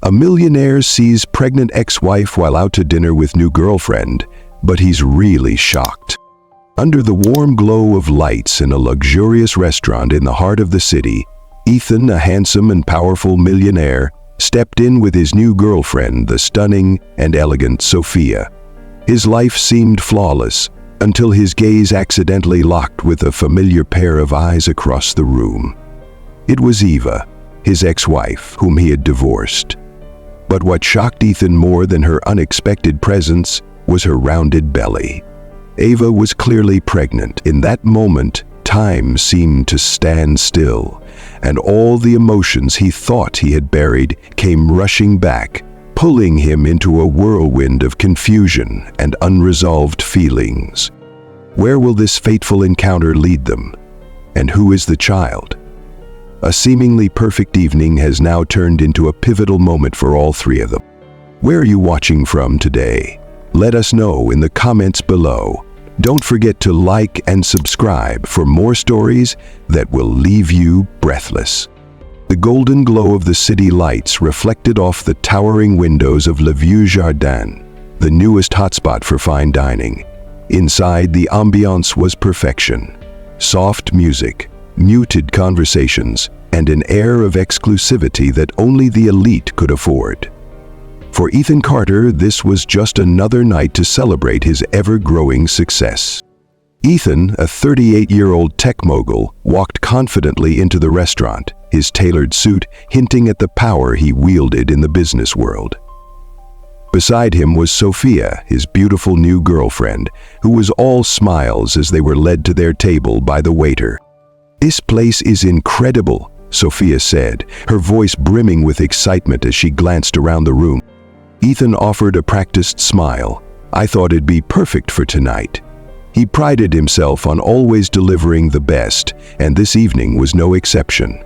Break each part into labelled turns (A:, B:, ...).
A: A millionaire sees pregnant ex-wife while out to dinner with new girlfriend, but he's really shocked. Under the warm glow of lights in a luxurious restaurant in the heart of the city, Ethan, a handsome and powerful millionaire, stepped in with his new girlfriend, the stunning and elegant Sophia. His life seemed flawless until his gaze accidentally locked with a familiar pair of eyes across the room. It was Eva, his ex-wife, whom he had divorced. But what shocked Ethan more than her unexpected presence was her rounded belly. Eva was clearly pregnant. In that moment, time seemed to stand still, and all the emotions he thought he had buried came rushing back, pulling him into a whirlwind of confusion and unresolved feelings. Where will this fateful encounter lead them? And who is the child? A seemingly perfect evening has now turned into a pivotal moment for all three of them. Where are you watching from today? Let us know in the comments below. Don't forget to like and subscribe for more stories that will leave you breathless. The golden glow of the city lights reflected off the towering windows of Le Vieux Jardin, the newest hotspot for fine dining. Inside, the ambiance was perfection. Soft music, muted conversations, and an air of exclusivity that only the elite could afford. For Ethan Carter, this was just another night to celebrate his ever-growing success. Ethan, a 38-year-old tech mogul, walked confidently into the restaurant, his tailored suit hinting at the power he wielded in the business world. Beside him was Sophia, his beautiful new girlfriend, who was all smiles as they were led to their table by the waiter. "This place is incredible," Sophia said, her voice brimming with excitement as she glanced around the room. Ethan offered a practiced smile. "I thought it'd be perfect for tonight." He prided himself on always delivering the best, and this evening was no exception.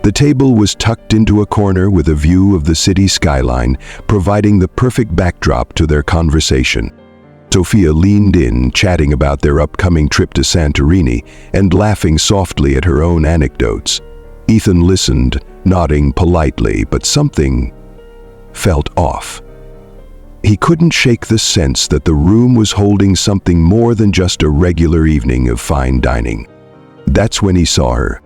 A: The table was tucked into a corner with a view of the city skyline, providing the perfect backdrop to their conversation. Sophia leaned in, chatting about their upcoming trip to Santorini and laughing softly at her own anecdotes. Ethan listened, nodding politely, but something felt off. He couldn't shake the sense that the room was holding something more than just a regular evening of fine dining. That's when he saw her.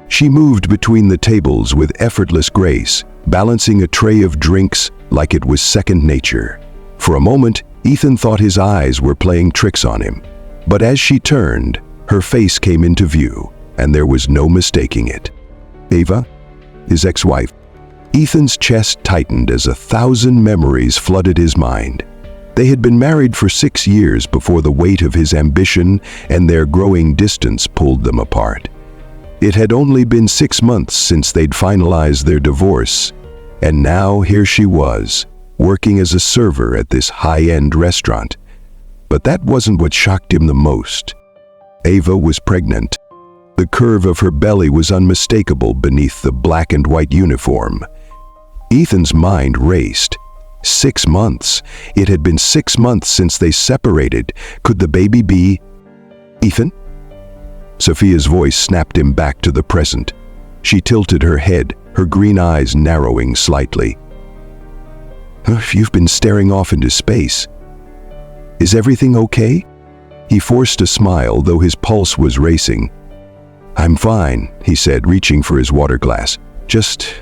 A: She moved between the tables with effortless grace, balancing a tray of drinks like it was second nature. For a moment, Ethan thought his eyes were playing tricks on him. But as she turned, her face came into view, and there was no mistaking it. Eva, his ex-wife. Ethan's chest tightened as 1,000 memories flooded his mind. They had been married for 6 years before the weight of his ambition and their growing distance pulled them apart. It had only been 6 months since they'd finalized their divorce, and now here she was, working as a server at this high-end restaurant. But that wasn't what shocked him the most. Eva was pregnant. The curve of her belly was unmistakable beneath the black and white uniform. Ethan's mind raced. 6 months. It had been 6 months since they separated. Could the baby be Ethan? Sophia's voice snapped him back to the present. She tilted her head, her green eyes narrowing slightly. "You've been staring off into space. Is everything okay?" He forced a smile, though his pulse was racing. "I'm fine," he said, reaching for his water glass. "Just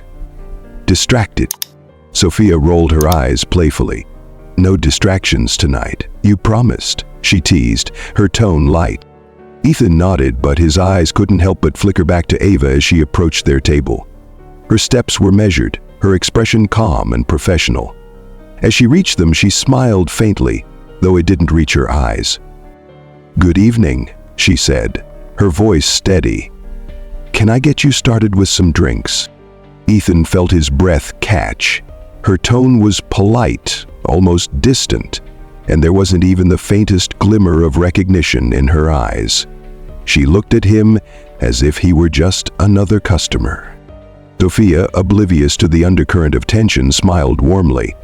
A: distracted." Sophia rolled her eyes playfully. "No distractions tonight. You promised," she teased, her tone light. Ethan nodded, but his eyes couldn't help but flicker back to Eva as she approached their table. Her steps were measured, her expression calm and professional. As she reached them, she smiled faintly, though it didn't reach her eyes. "Good evening," she said, her voice steady. "Can I get you started with some drinks?" Ethan felt his breath catch. Her tone was polite, almost distant, and there wasn't even the faintest glimmer of recognition in her eyes. She looked at him as if he were just another customer. Sophia, oblivious to the undercurrent of tension, smiled warmly.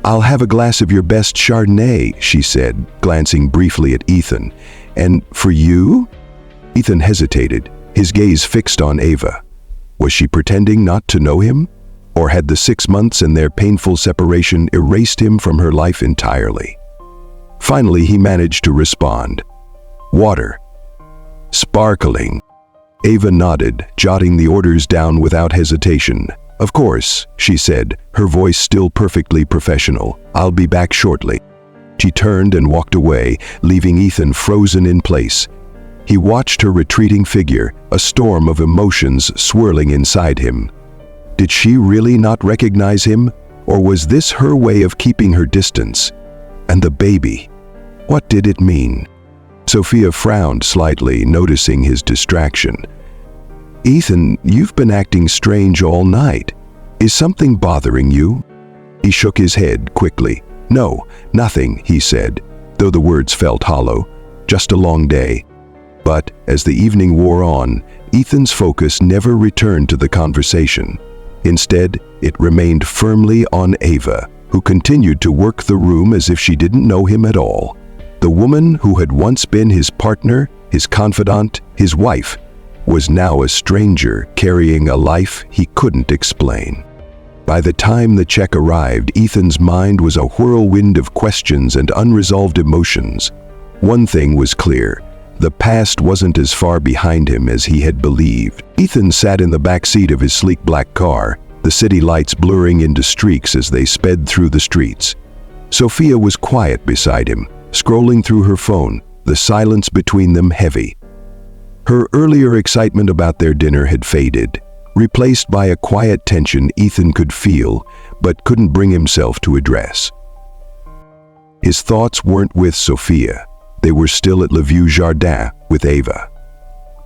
A: "I'll have a glass of your best Chardonnay," she said, glancing briefly at Ethan. "And for you?" Ethan hesitated, his gaze fixed on Eva. Was she pretending not to know him? Or had the 6 months and their painful separation erased him from her life entirely? Finally, he managed to respond. Water. Sparkling. Ava nodded, jotting the orders down without hesitation. Of course, she said, her voice still perfectly professional. I'll be back shortly. She turned and walked away, leaving Ethan frozen in place. He watched her retreating figure, a storm of emotions swirling inside him. Did she really not recognize him? Or was this her way of keeping her distance? And the baby? What did it mean? Sophia frowned slightly, noticing his distraction. Ethan, you've been acting strange all night. Is something bothering you? He shook his head quickly. No, nothing, he said, though the words felt hollow. Just a long day. But as the evening wore on, Ethan's focus never returned to the conversation. Instead, it remained firmly on Ava, who continued to work the room as if she didn't know him at all. The woman who had once been his partner, his confidant, his wife, was now a stranger carrying a life he couldn't explain. By the time the check arrived, Ethan's mind was a whirlwind of questions and unresolved emotions. One thing was clear. The past wasn't as far behind him as he had believed. Ethan sat in the back seat of his sleek black car, the city lights blurring into streaks as they sped through the streets. Sophia was quiet beside him, scrolling through her phone, the silence between them heavy. Her earlier excitement about their dinner had faded, replaced by a quiet tension Ethan could feel, but couldn't bring himself to address. His thoughts weren't with Sophia. They were still at Le Vieux Jardin with Ava.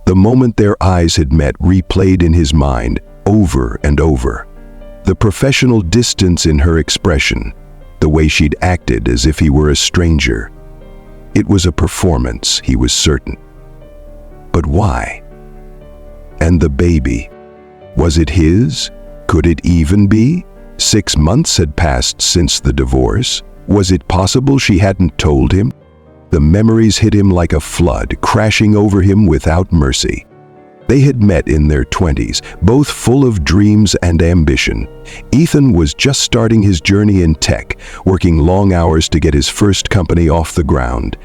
A: The moment their eyes had met replayed in his mind over and over. The professional distance in her expression, the way she'd acted as if he were a stranger. It was a performance, he was certain. But why? And the baby? Was it his? Could it even be? 6 months had passed since the divorce. Was it possible she hadn't told him? The memories hit him like a flood, crashing over him without mercy. They had met in their 20s, both full of dreams and ambition. Ethan was just starting his journey in tech, working long hours to get his first company off the ground.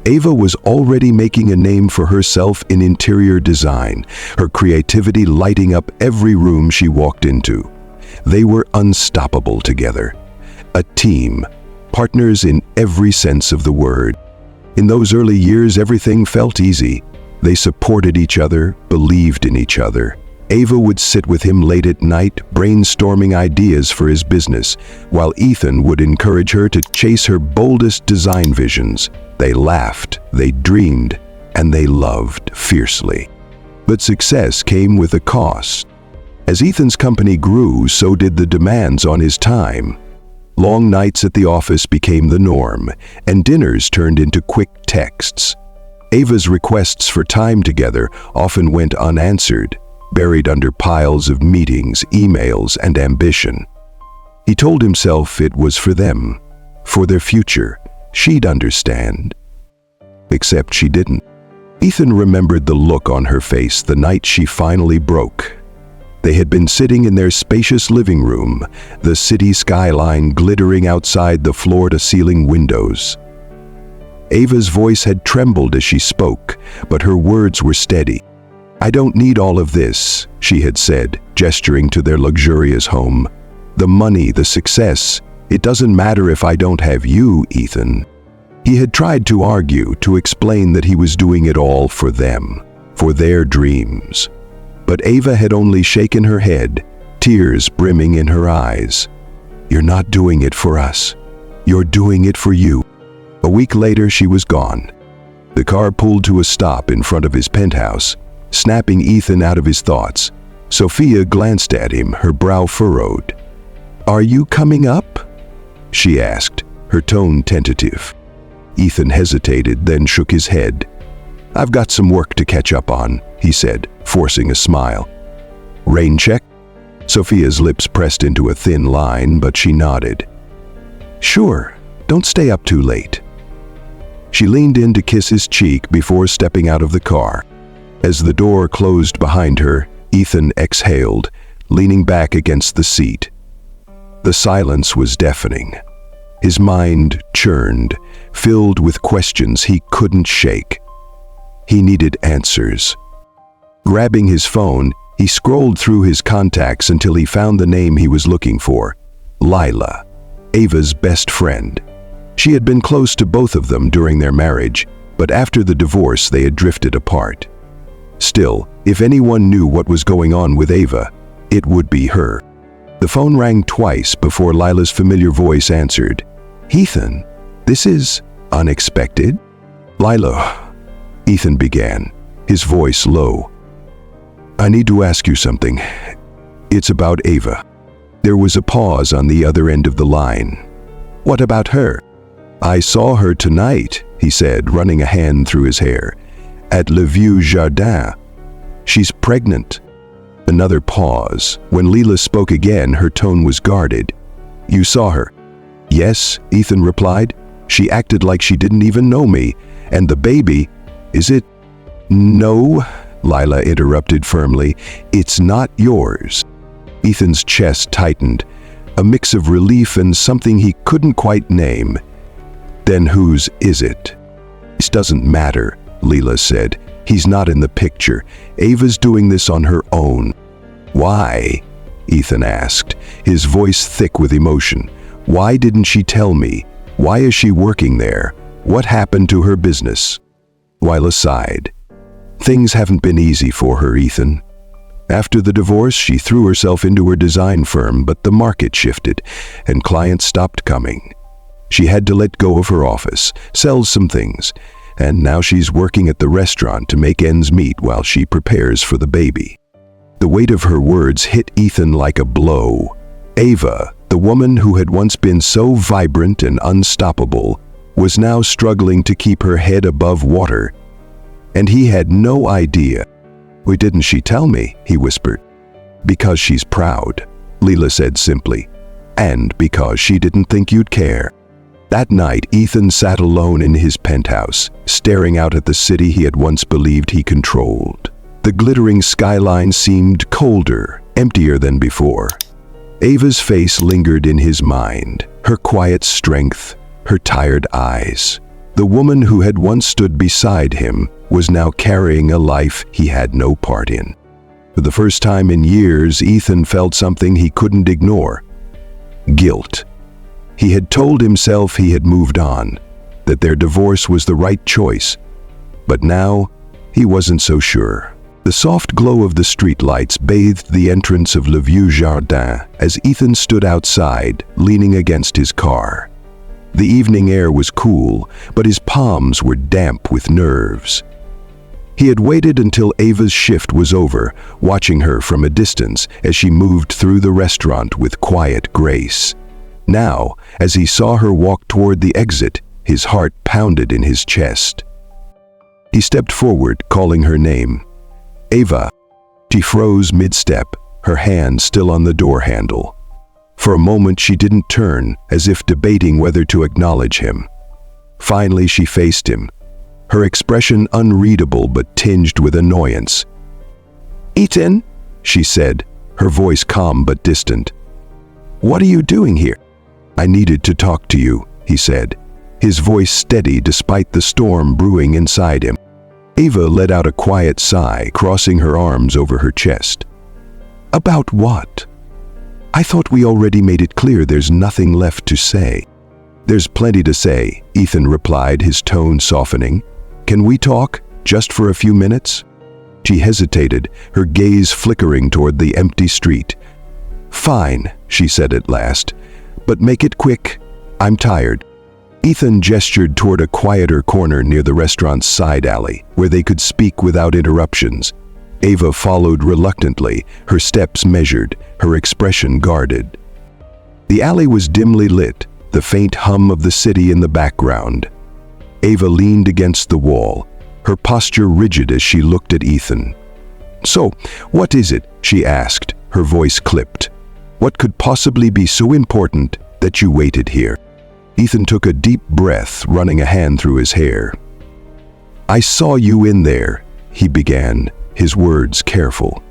A: Ava was already making a name for herself in interior design, her creativity lighting up every room she walked into. They were unstoppable together. A team, partners in every sense of the word. In those early years, everything felt easy. They supported each other, believed in each other. Ava would sit with him late at night, brainstorming ideas for his business, while Ethan would encourage her to chase her boldest design visions. They laughed, they dreamed, and they loved fiercely. But success came with a cost. As Ethan's company grew, so did the demands on his time. Long nights at the office became the norm, and dinners turned into quick texts. Ava's requests for time together often went unanswered, buried under piles of meetings, emails, and ambition. He told himself it was for them, for their future. She'd understand. Except she didn't. Ethan remembered the look on her face the night she finally broke. They had been sitting in their spacious living room, the city skyline glittering outside the floor-to-ceiling windows. Ava's voice had trembled as she spoke, but her words were steady. "I don't need all of this," she had said, gesturing to their luxurious home. "The money, the success, it doesn't matter if I don't have you, Ethan." He had tried to argue, to explain that he was doing it all for them, for their dreams. But Ava had only shaken her head, tears brimming in her eyes. "You're not doing it for us. You're doing it for you." A week later, she was gone. The car pulled to a stop in front of his penthouse, snapping Ethan out of his thoughts. Sophia glanced at him, her brow furrowed. "Are you coming up?" she asked, her tone tentative. Ethan hesitated, then shook his head. "I've got some work to catch up on," he said, forcing a smile. "Rain check?" Sophia's lips pressed into a thin line, but she nodded. "Sure, don't stay up too late." She leaned in to kiss his cheek before stepping out of the car. As the door closed behind her, Ethan exhaled, leaning back against the seat, The silence was deafening. His mind churned, filled with questions he couldn't shake. He needed answers. Grabbing his phone, he scrolled through his contacts until he found the name he was looking for: Lila, Ava's best friend. She had been close to both of them during their marriage, but after the divorce they had drifted apart. Still, if anyone knew what was going on with Ava, it would be her. The phone rang twice before Lila's familiar voice answered. "Ethan, this is unexpected." "Lila," Ethan began, his voice low. "I need to ask you something. It's about Ava." There was a pause on the other end of the line. "What about her?" "I saw her tonight," he said, running a hand through his hair, "at Le Vieux Jardin. She's pregnant." Another pause. When Lila spoke again, her tone was guarded. "You saw her?" "Yes," Ethan replied. "She acted like she didn't even know me. And the baby, is it?" "No," Lila interrupted firmly. "It's not yours." Ethan's chest tightened, a mix of relief and something he couldn't quite name. "Then whose is it?" "This doesn't matter," Lila said. "He's not in the picture. Ava's doing this on her own." "Why?" Ethan asked, his voice thick with emotion. "Why didn't she tell me? Why is she working there? What happened to her business?" Lila sighed. "Things haven't been easy for her, Ethan. After the divorce, she threw herself into her design firm, but the market shifted, and clients stopped coming. She had to let go of her office, sell some things, and now she's working at the restaurant to make ends meet while she prepares for the baby." The weight of her words hit Ethan like a blow. Ava, the woman who had once been so vibrant and unstoppable, was now struggling to keep her head above water. And he had no idea. "Why didn't she tell me?" he whispered. "Because she's proud," Lila said simply. "And because she didn't think you'd care." That night, Ethan sat alone in his penthouse, staring out at the city he had once believed he controlled. The glittering skyline seemed colder, emptier than before. Ava's face lingered in his mind, her quiet strength, her tired eyes. The woman who had once stood beside him was now carrying a life he had no part in. For the first time in years, Ethan felt something he couldn't ignore: guilt. He had told himself he had moved on, that their divorce was the right choice. But now, he wasn't so sure. The soft glow of the streetlights bathed the entrance of Le Vieux Jardin as Ethan stood outside, leaning against his car. The evening air was cool, but his palms were damp with nerves. He had waited until Ava's shift was over, watching her from a distance as she moved through the restaurant with quiet grace. Now, as he saw her walk toward the exit, his heart pounded in his chest. He stepped forward, calling her name. "Ava." She froze mid-step, her hand still on the door handle. For a moment she didn't turn, as if debating whether to acknowledge him. Finally she faced him, her expression unreadable but tinged with annoyance. "Ethan," she said, her voice calm but distant. "What are you doing here?" "I needed to talk to you," he said, his voice steady despite the storm brewing inside him. Ava let out a quiet sigh, crossing her arms over her chest. "About what?" "I thought we already made it clear there's nothing left to say." "There's plenty to say," Ethan replied, his tone softening. "Can we talk, just for a few minutes?" She hesitated, her gaze flickering toward the empty street. "Fine," she said at last, "but make it quick. I'm tired." Ethan gestured toward a quieter corner near the restaurant's side alley, where they could speak without interruptions. Ava followed reluctantly, her steps measured, her expression guarded. The alley was dimly lit, the faint hum of the city in the background. Ava leaned against the wall, her posture rigid as she looked at Ethan. "So, what is it?" she asked, her voice clipped. "What could possibly be so important that you waited here?" Ethan took a deep breath, running a hand through his hair. "I saw you in there," he began, his words careful.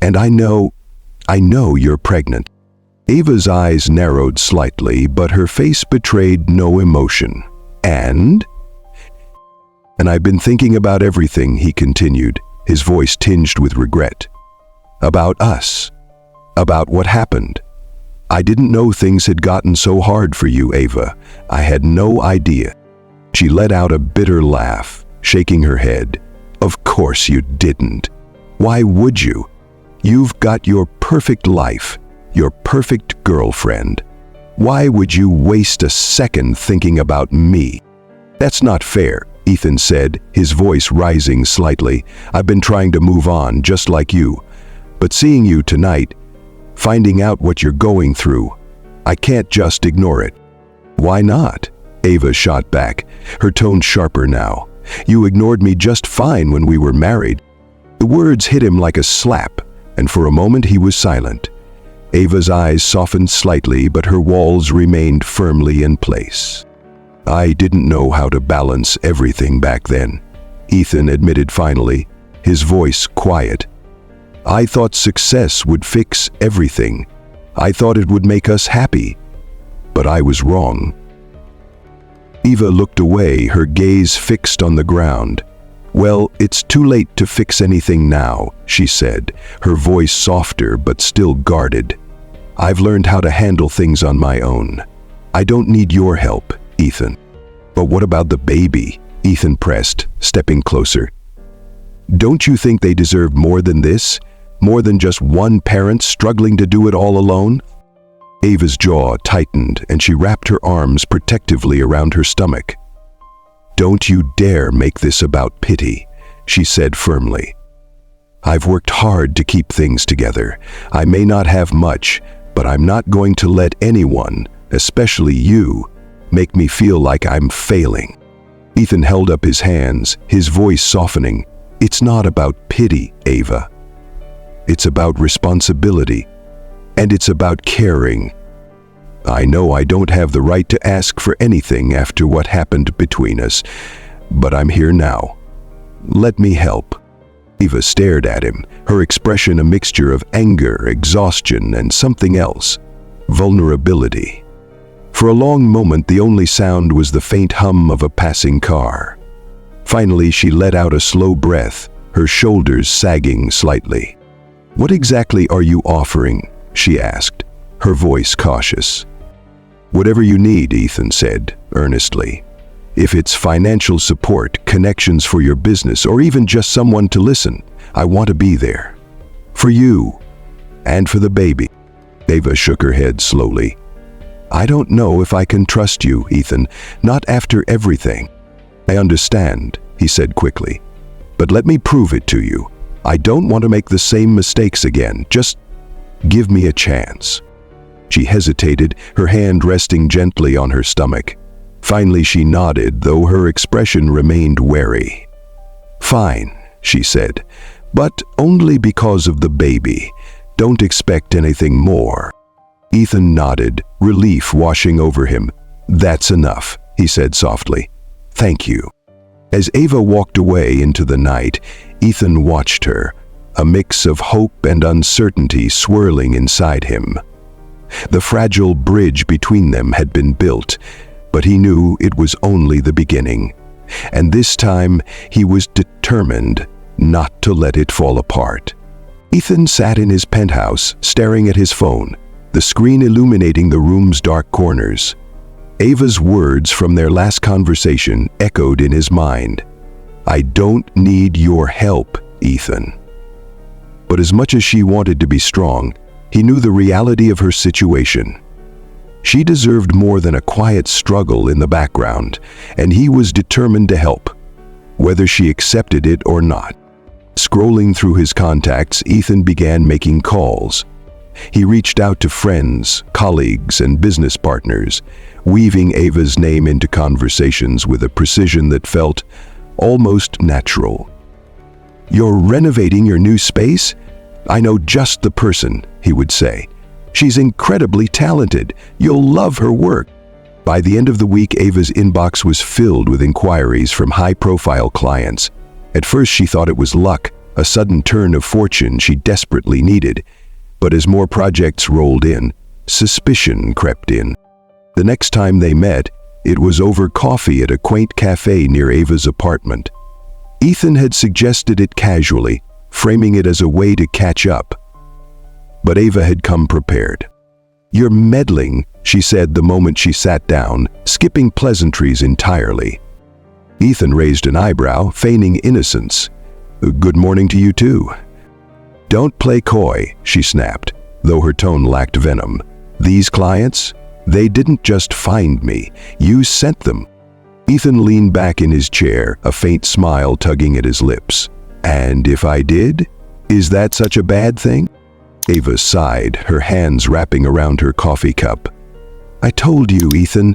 A: "And I know you're pregnant." Ava's eyes narrowed slightly, but her face betrayed no emotion. And I've been thinking about everything, he continued, his voice tinged with regret. About us. About what happened. I didn't know things had gotten so hard for you, Ava. I had no idea. She let out a bitter laugh, shaking her head. Of course you didn't. Why would you? You've got your perfect life, your perfect girlfriend. Why would you waste a second thinking about me? That's not fair, Ethan said, his voice rising slightly. I've been trying to move on, just like you. But seeing you tonight, finding out what you're going through, I can't just ignore it. Why not? Ava shot back, her tone sharper now. You ignored me just fine when we were married. The words hit him like a slap, and for a moment he was silent. Ava's eyes softened slightly, but her walls remained firmly in place. I didn't know how to balance everything back then, Ethan admitted finally, his voice quiet. I thought success would fix everything. I thought it would make us happy. But I was wrong. Ava looked away, her gaze fixed on the ground. Well, it's too late to fix anything now, she said, her voice softer but still guarded. I've learned how to handle things on my own. I don't need your help, Ethan. But what about the baby? Ethan pressed, stepping closer. Don't you think they deserve more than this? More than just one parent struggling to do it all alone? Ava's jaw tightened and she wrapped her arms protectively around her stomach. Don't you dare make this about pity, she said firmly. I've worked hard to keep things together. I may not have much, but I'm not going to let anyone, especially you, make me feel like I'm failing. Ethan held up his hands, his voice softening. It's not about pity, Ava. It's about responsibility. And it's about caring. I know I don't have the right to ask for anything after what happened between us, but I'm here now. Let me help. Ava stared at him, her expression a mixture of anger, exhaustion, and something else, vulnerability. For a long moment, the only sound was the faint hum of a passing car. Finally, she let out a slow breath, her shoulders sagging slightly. What exactly are you offering? She asked, her voice cautious. Whatever you need, Ethan said, earnestly. If it's financial support, connections for your business, or even just someone to listen, I want to be there. For you, and for the baby. Ava shook her head slowly. I don't know if I can trust you, Ethan, not after everything. I understand, he said quickly. But let me prove it to you. I don't want to make the same mistakes again. Just give me a chance. She hesitated, her hand resting gently on her stomach. Finally, she nodded, though her expression remained wary. Fine, she said, but only because of the baby. Don't expect anything more. Ethan nodded, relief washing over him. That's enough, he said softly. Thank you. As Ava walked away into the night, Ethan watched her, a mix of hope and uncertainty swirling inside him. The fragile bridge between them had been built, but he knew it was only the beginning. And this time, he was determined not to let it fall apart. Ethan sat in his penthouse, staring at his phone, the screen illuminating the room's dark corners. Ava's words from their last conversation echoed in his mind. I don't need your help, Ethan. But as much as she wanted to be strong, he knew the reality of her situation. She deserved more than a quiet struggle in the background, and he was determined to help, whether she accepted it or not. Scrolling through his contacts, Ethan began making calls. He reached out to friends, colleagues, and business partners, weaving Ava's name into conversations with a precision that felt almost natural. You're renovating your new space? I know just the person, he would say. She's incredibly talented. You'll love her work. By the end of the week, Ava's inbox was filled with inquiries from high-profile clients. At first, she thought it was luck, a sudden turn of fortune she desperately needed. But as more projects rolled in, suspicion crept in. The next time they met, it was over coffee at a quaint cafe near Ava's apartment. Ethan had suggested it casually, framing it as a way to catch up. But Ava had come prepared. "You're meddling," she said the moment she sat down, skipping pleasantries entirely. Ethan raised an eyebrow, feigning innocence. "Good morning to you too." "Don't play coy," she snapped, though her tone lacked venom. "These clients? They didn't just find me. You sent them." Ethan leaned back in his chair, a faint smile tugging at his lips. "And if I did? Is that such a bad thing?" Ava sighed, her hands wrapping around her coffee cup. "I told you, Ethan.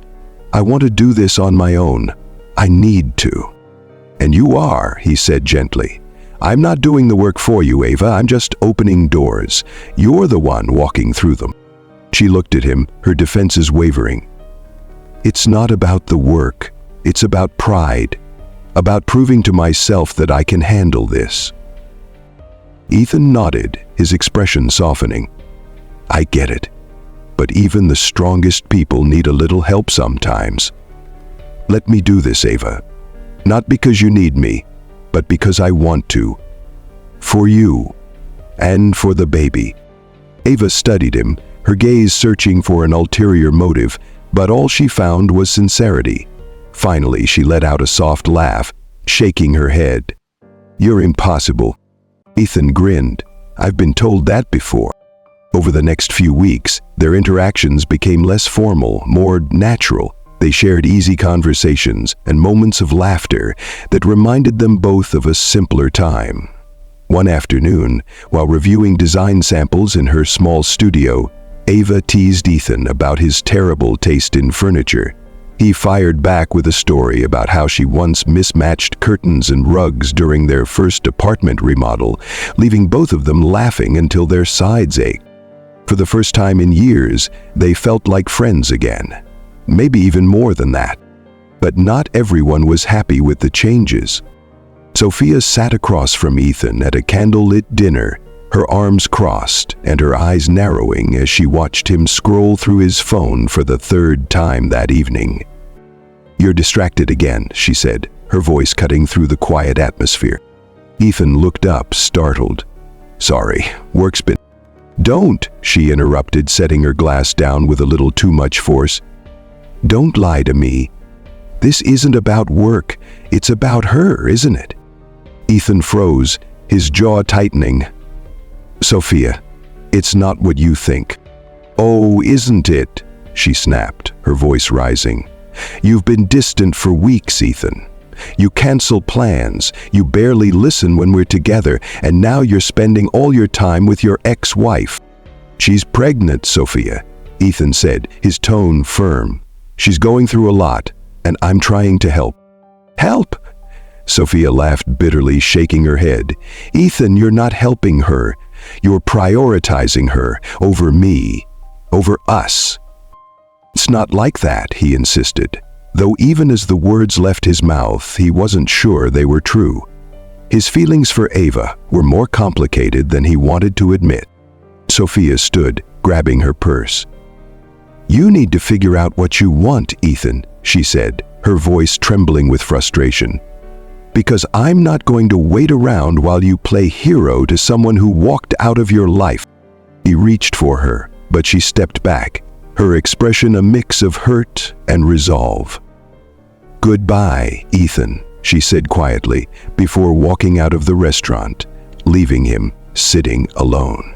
A: I want to do this on my own. I need to." "And you are," he said gently. "I'm not doing the work for you, Ava. I'm just opening doors. You're the one walking through them." She looked at him, her defenses wavering. "It's not about the work. It's about pride. About proving to myself that I can handle this." Ethan nodded, his expression softening. "I get it. But even the strongest people need a little help sometimes. Let me do this, Ava. Not because you need me, but because I want to. For you. And for the baby." Ava studied him, her gaze searching for an ulterior motive, but all she found was sincerity. Finally, she let out a soft laugh, shaking her head. "You're impossible." Ethan grinned. "I've been told that before." Over the next few weeks, their interactions became less formal, more natural. They shared easy conversations and moments of laughter that reminded them both of a simpler time. One afternoon, while reviewing design samples in her small studio, Ava teased Ethan about his terrible taste in furniture. He fired back with a story about how she once mismatched curtains and rugs during their first apartment remodel, leaving both of them laughing until their sides ached. For the first time in years, they felt like friends again. Maybe even more than that. But not everyone was happy with the changes. Sophia sat across from Ethan at a candlelit dinner, her arms crossed and her eyes narrowing as she watched him scroll through his phone for the third time that evening. "You're distracted again," she said, her voice cutting through the quiet atmosphere. Ethan looked up, startled. "Sorry, work's been—" "Don't," she interrupted, setting her glass down with a little too much force. "Don't lie to me. This isn't about work. It's about her, isn't it?" Ethan froze, his jaw tightening. "Sophia, it's not what you think." "Oh, isn't it?" she snapped, her voice rising. "You've been distant for weeks, Ethan. You cancel plans, you barely listen when we're together, and now you're spending all your time with your ex-wife." "She's pregnant, Sophia," Ethan said, his tone firm. "She's going through a lot, and I'm trying to help." "Help?" Sophia laughed bitterly, shaking her head. "Ethan, you're not helping her. You're prioritizing her over me, over us." "It's not like that," he insisted, though even as the words left his mouth, he wasn't sure they were true. His feelings for Ava were more complicated than he wanted to admit. Sophia stood, grabbing her purse. "You need to figure out what you want, Ethan," she said, her voice trembling with frustration. "Because I'm not going to wait around while you play hero to someone who walked out of your life." He reached for her, but she stepped back, her expression a mix of hurt and resolve. "Goodbye, Ethan," she said quietly, before walking out of the restaurant, leaving him sitting alone.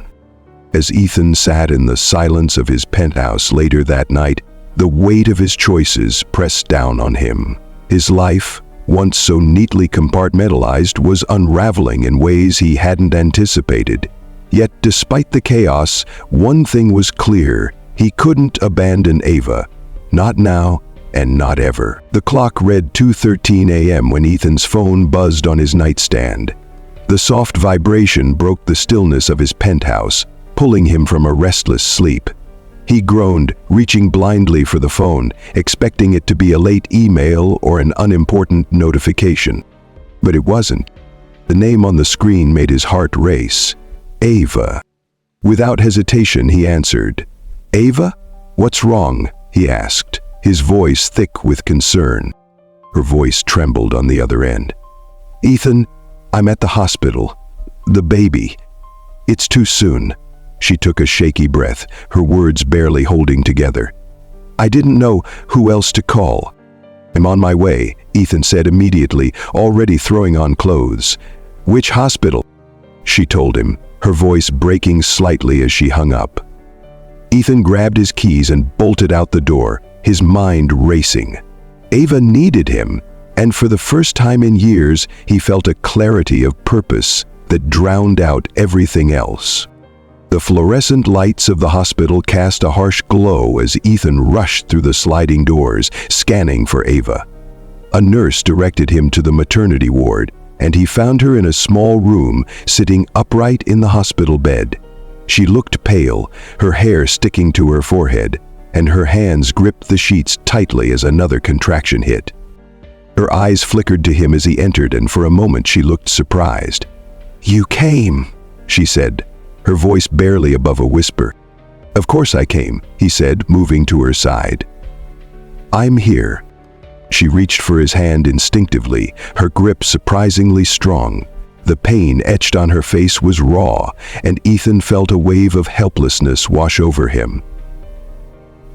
A: As Ethan sat in the silence of his penthouse later that night, the weight of his choices pressed down on him. His life, once so neatly compartmentalized, was unraveling in ways he hadn't anticipated. Yet despite the chaos, one thing was clear: he couldn't abandon Ava. Not now, and not ever. The clock read 2:13 a.m. when Ethan's phone buzzed on his nightstand. The soft vibration broke the stillness of his penthouse, pulling him from a restless sleep. He groaned, reaching blindly for the phone, expecting it to be a late email or an unimportant notification. But it wasn't. The name on the screen made his heart race. Ava. Without hesitation, he answered. "Ava, what's wrong?" he asked, his voice thick with concern. Her voice trembled on the other end. "Ethan, I'm at the hospital. The baby. It's too soon." She took a shaky breath, her words barely holding together. "I didn't know who else to call." "I'm on my way," Ethan said immediately, already throwing on clothes. "Which hospital?" she told him, her voice breaking slightly as she hung up. Ethan grabbed his keys and bolted out the door, his mind racing. Ava needed him, and for the first time in years, he felt a clarity of purpose that drowned out everything else. The fluorescent lights of the hospital cast a harsh glow as Ethan rushed through the sliding doors, scanning for Ava. A nurse directed him to the maternity ward, and he found her in a small room, sitting upright in the hospital bed. She looked pale, her hair sticking to her forehead, and her hands gripped the sheets tightly as another contraction hit. Her eyes flickered to him as he entered, and for a moment she looked surprised. "You came," she said, her voice barely above a whisper. "Of course I came," he said, moving to her side. "I'm here." She reached for his hand instinctively, her grip surprisingly strong. The pain etched on her face was raw, and Ethan felt a wave of helplessness wash over him.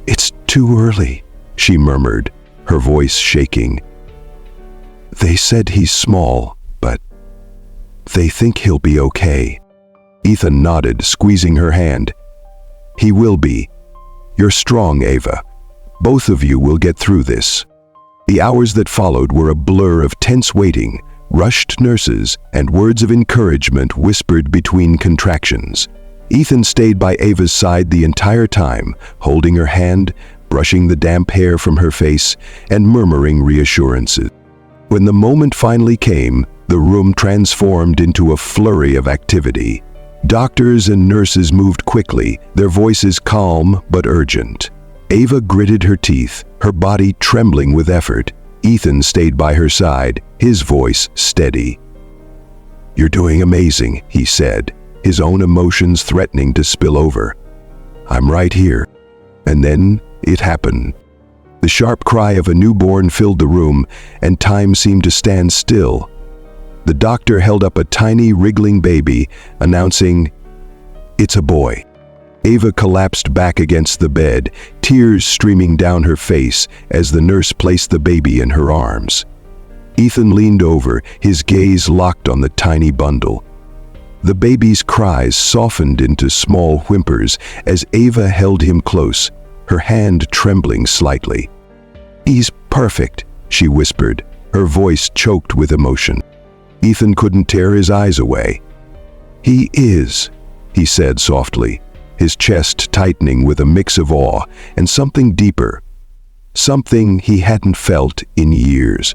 A: "It's too early," she murmured, her voice shaking. "They said he's small, but they think he'll be okay." Ethan nodded, squeezing her hand. "He will be. You're strong, Ava. Both of you will get through this." The hours that followed were a blur of tense waiting, rushed nurses, and words of encouragement whispered between contractions. Ethan stayed by Ava's side the entire time, holding her hand, brushing the damp hair from her face, and murmuring reassurances. When the moment finally came, the room transformed into a flurry of activity. Doctors and nurses moved quickly, their voices calm but urgent. Ava gritted her teeth, her body trembling with effort. Ethan stayed by her side, his voice steady. "You're doing amazing," he said, his own emotions threatening to spill over. "I'm right here." And then it happened. The sharp cry of a newborn filled the room, and time seemed to stand still. The doctor held up a tiny, wriggling baby, announcing, "It's a boy." Ava collapsed back against the bed, tears streaming down her face as the nurse placed the baby in her arms. Ethan leaned over, his gaze locked on the tiny bundle. The baby's cries softened into small whimpers as Ava held him close, her hand trembling slightly. "He's perfect," she whispered, her voice choked with emotion. Ethan couldn't tear his eyes away. "He is," he said softly, his chest tightening with a mix of awe and something deeper, something he hadn't felt in years.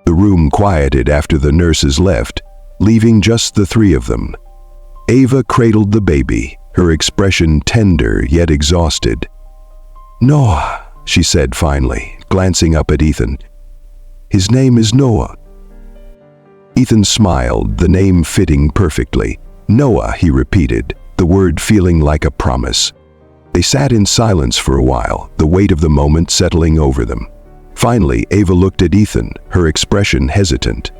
A: The room quieted after the nurses left, leaving just the three of them. Ava cradled the baby, her expression tender yet exhausted. "Noah," she said finally, glancing up at Ethan. "His name is Noah." Ethan smiled, the name fitting perfectly. "Noah," he repeated, the word feeling like a promise. They sat in silence for a while, the weight of the moment settling over them. Finally, Ava looked at Ethan, her expression hesitant.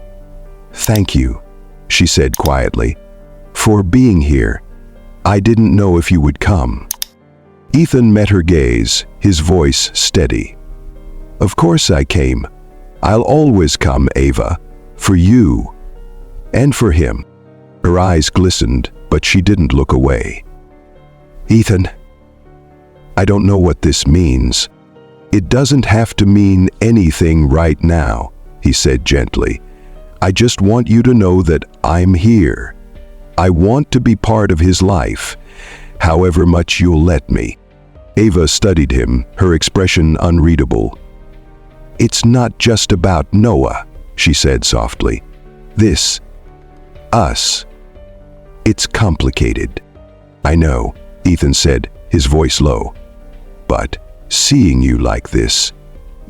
A: "Thank you," she said quietly, "for being here. I didn't know if you would come." Ethan met her gaze, his voice steady. "Of course I came. I'll always come, Ava. For you. And for him." Her eyes glistened, but she didn't look away. "Ethan, I don't know what this means." "It doesn't have to mean anything right now," he said gently. "I just want you to know that I'm here. I want to be part of his life, however much you'll let me." Ava studied him, her expression unreadable. "It's not just about Noah," she said softly. Us. It's complicated." "I know," Ethan said, his voice low. "But seeing you like this,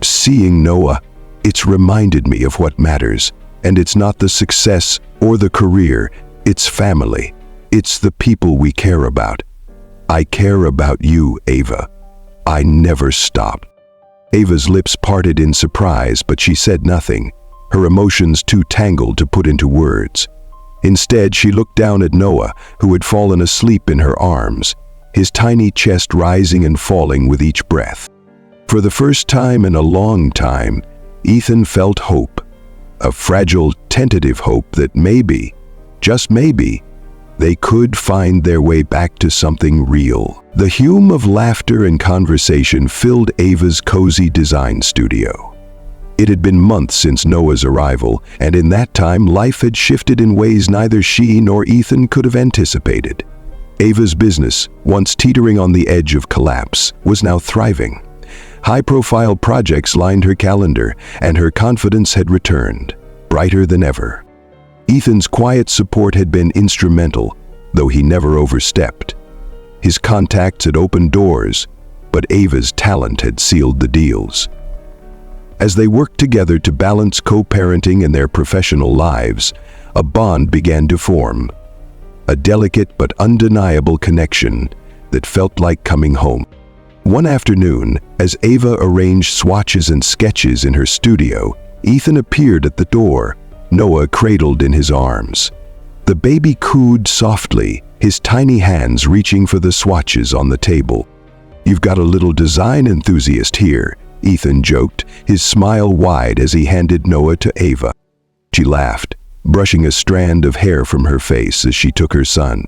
A: seeing Noah, it's reminded me of what matters. And it's not the success or the career, it's family. It's the people we care about. I care about you, Ava. I never stop." Ava's lips parted in surprise, but she said nothing, her emotions too tangled to put into words. Instead, she looked down at Noah, who had fallen asleep in her arms, his tiny chest rising and falling with each breath. For the first time in a long time, Ethan felt hope, a fragile, tentative hope that maybe, just maybe, they could find their way back to something real. The hum of laughter and conversation filled Ava's cozy design studio. It had been months since Noah's arrival, and in that time life had shifted in ways neither she nor Ethan could have anticipated. Ava's business, once teetering on the edge of collapse, was now thriving. High-profile projects lined her calendar, and her confidence had returned, brighter than ever. Ethan's quiet support had been instrumental, though he never overstepped. His contacts had opened doors, but Ava's talent had sealed the deals. As they worked together to balance co-parenting and their professional lives, a bond began to form. A delicate but undeniable connection that felt like coming home. One afternoon, as Ava arranged swatches and sketches in her studio, Ethan appeared at the door, Noah cradled in his arms. The baby cooed softly, his tiny hands reaching for the swatches on the table. "You've got a little design enthusiast here," Ethan joked, his smile wide as he handed Noah to Ava. She laughed, brushing a strand of hair from her face as she took her son.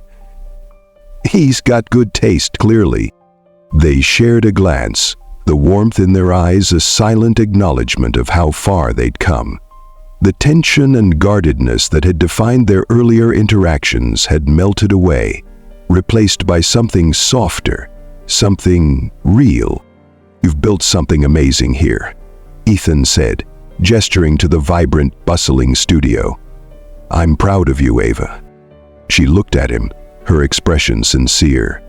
A: "He's got good taste, clearly." They shared a glance, the warmth in their eyes a silent acknowledgement of how far they'd come. The tension and guardedness that had defined their earlier interactions had melted away, replaced by something softer, something real. "You've built something amazing here," Ethan said, gesturing to the vibrant, bustling studio. "I'm proud of you, Ava." She looked at him, her expression sincere.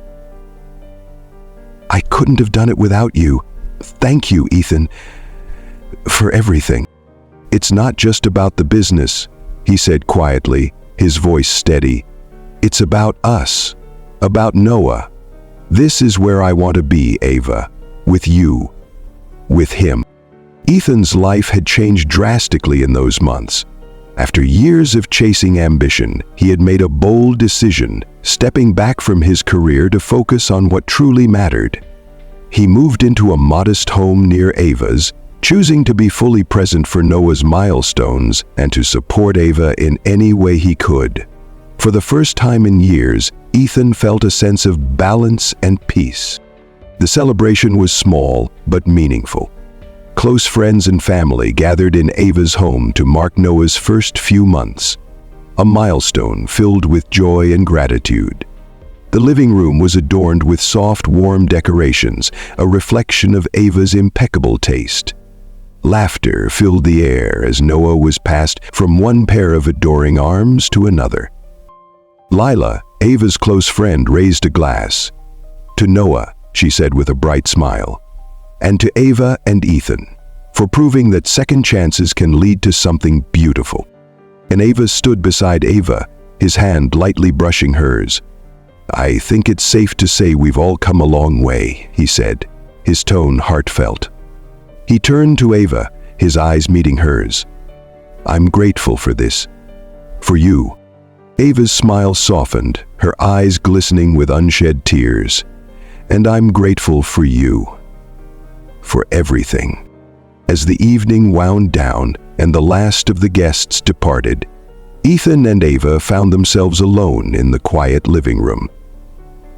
A: "I couldn't have done it without you. Thank you, Ethan, for everything." "It's not just about the business," he said quietly, his voice steady. "It's about us, about Noah. This is where I want to be, Ava. With you. With him." Ethan's life had changed drastically in those months. After years of chasing ambition, he had made a bold decision, stepping back from his career to focus on what truly mattered. He moved into a modest home near Ava's, choosing to be fully present for Noah's milestones and to support Ava in any way he could. For the first time in years, Ethan felt a sense of balance and peace. The celebration was small but meaningful. Close friends and family gathered in Ava's home to mark Noah's first few months, a milestone filled with joy and gratitude. The living room was adorned with soft, warm decorations, a reflection of Ava's impeccable taste. Laughter filled the air as Noah was passed from one pair of adoring arms to another. Lila, Ava's close friend, raised a glass. "To Noah," she said with a bright smile, "and to Ava and Ethan, for proving that second chances can lead to something beautiful." And Ava stood beside Ava, his hand lightly brushing hers. "I think it's safe to say we've all come a long way," he said, his tone heartfelt. He turned to Ava, his eyes meeting hers. "I'm grateful for this. For you." Ava's smile softened, her eyes glistening with unshed tears. "And I'm grateful for you. For everything." As the evening wound down and the last of the guests departed, Ethan and Ava found themselves alone in the quiet living room.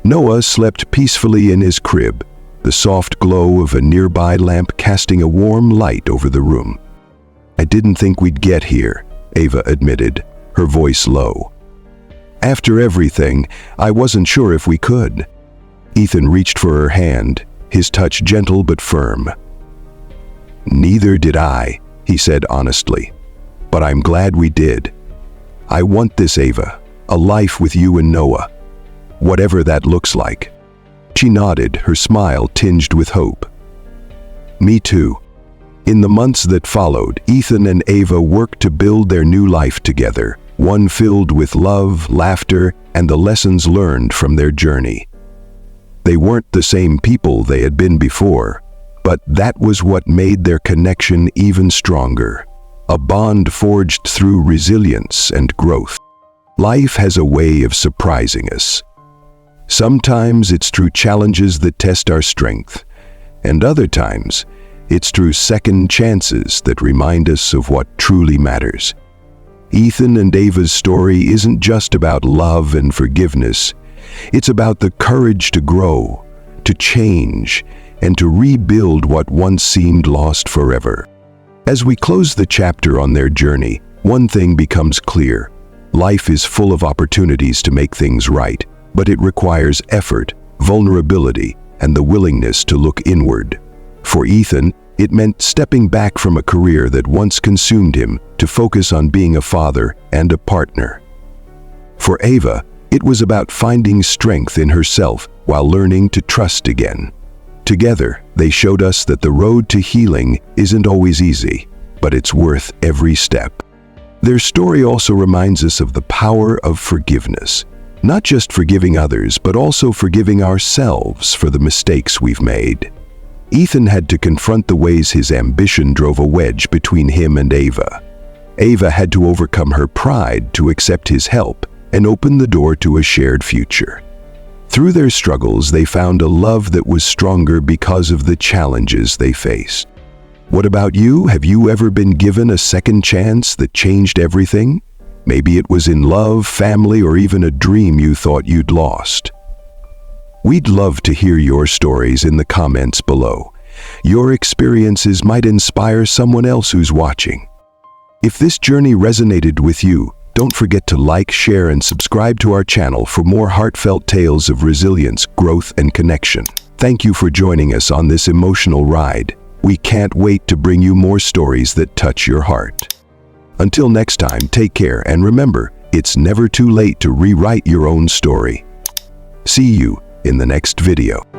A: Noah slept peacefully in his crib, the soft glow of a nearby lamp casting a warm light over the room. "I didn't think we'd get here," Ava admitted, her voice low. "After everything, I wasn't sure if we could." Ethan reached for her hand, his touch gentle but firm. "Neither did I," he said honestly, "but I'm glad we did. I want this, Ava, a life with you and Noah, whatever that looks like." She nodded, her smile tinged with hope. "Me too." In the months that followed, Ethan and Ava worked to build their new life together, one filled with love, laughter, and the lessons learned from their journey. They weren't the same people they had been before, but that was what made their connection even stronger. A bond forged through resilience and growth. Life has a way of surprising us. Sometimes it's through challenges that test our strength, and other times it's through second chances that remind us of what truly matters. Ethan and Ava's story isn't just about love and forgiveness. It's about the courage to grow, to change, and to rebuild what once seemed lost forever. As we close the chapter on their journey, one thing becomes clear. Life is full of opportunities to make things right, but it requires effort, vulnerability, and the willingness to look inward. For Ethan, it meant stepping back from a career that once consumed him to focus on being a father and a partner. For Ava, it was about finding strength in herself while learning to trust again. Together, they showed us that the road to healing isn't always easy, but it's worth every step. Their story also reminds us of the power of forgiveness. Not just forgiving others, but also forgiving ourselves for the mistakes we've made. Ethan had to confront the ways his ambition drove a wedge between him and Ava. Ava had to overcome her pride to accept his help and open the door to a shared future. Through their struggles, they found a love that was stronger because of the challenges they faced. What about you? Have you ever been given a second chance that changed everything? Maybe it was in love, family, or even a dream you thought you'd lost. We'd love to hear your stories in the comments below. Your experiences might inspire someone else who's watching. If this journey resonated with you, don't forget to like, share, and subscribe to our channel for more heartfelt tales of resilience, growth, and connection. Thank you for joining us on this emotional ride. We can't wait to bring you more stories that touch your heart. Until next time, take care, and remember, it's never too late to rewrite your own story. See you in the next video.